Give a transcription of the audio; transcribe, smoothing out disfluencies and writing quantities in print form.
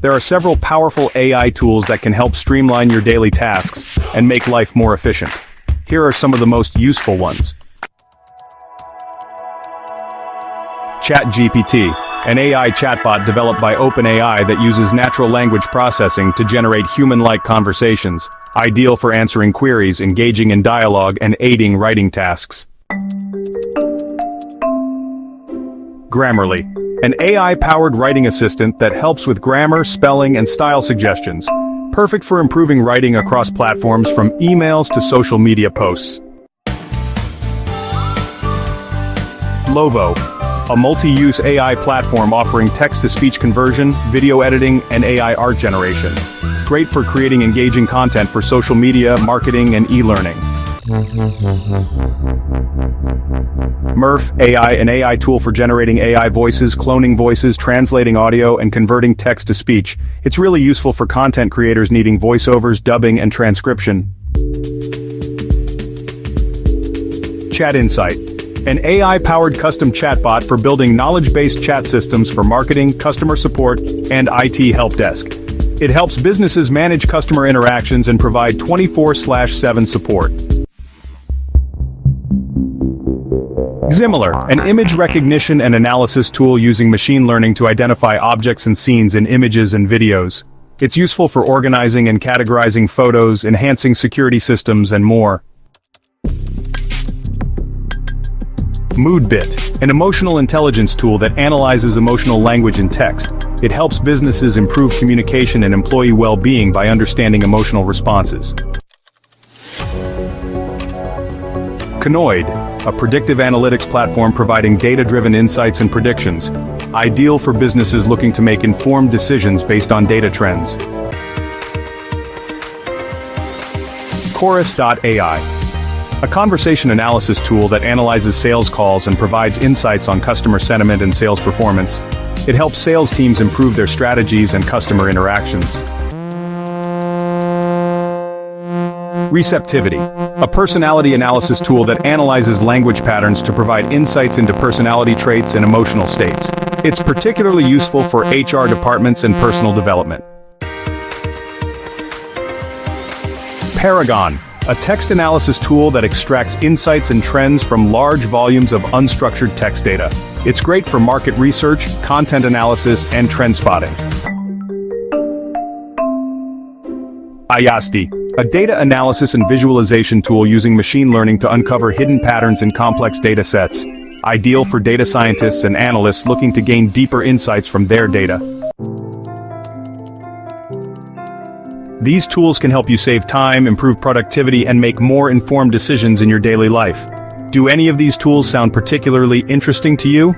There are several powerful AI tools that can help streamline your daily tasks and make life more efficient. Here are some of the most useful ones. ChatGPT, an AI chatbot developed by OpenAI that uses natural language processing to generate human-like conversations, ideal for answering queries, engaging in dialogue, and aiding writing tasks. Grammarly, an AI-powered writing assistant that helps with grammar, spelling, and style suggestions, perfect for improving writing across platforms from emails to social media posts. Lovo, a multi-use AI platform offering text-to-speech conversion, video editing, and AI art generation. Great for creating engaging content for social media, marketing, and e-learning. Murph AI, an AI tool for generating AI voices, cloning voices, translating audio, and converting text to speech. It's really useful for content creators needing voiceovers, dubbing, and transcription. Chat Insight, an AI-powered custom chatbot for building knowledge-based chat systems for marketing, customer support, and IT help desk. It helps businesses manage customer interactions and provide 24/7 support. Ximilar, an image recognition and analysis tool using machine learning to identify objects and scenes in images and videos. It's useful for organizing and categorizing photos, enhancing security systems, and more. Moodbit, an emotional intelligence tool that analyzes emotional language in text. It helps businesses improve communication and employee well-being by understanding emotional responses. Canoid, a predictive analytics platform providing data-driven insights and predictions, ideal for businesses looking to make informed decisions based on data trends. Chorus.ai, a conversation analysis tool that analyzes sales calls and provides insights on customer sentiment and sales performance. It helps sales teams improve their strategies and customer interactions. Receptivity, a personality analysis tool that analyzes language patterns to provide insights into personality traits and emotional states. It's particularly useful for HR departments and personal development. Paragon, a text analysis tool that extracts insights and trends from large volumes of unstructured text data. It's great for market research, content analysis, and trend spotting. Ayasti, a data analysis and visualization tool using machine learning to uncover hidden patterns in complex data sets, ideal for data scientists and analysts looking to gain deeper insights from their data. These tools can help you save time, improve productivity, and make more informed decisions in your daily life. Do any of these tools sound particularly interesting to you?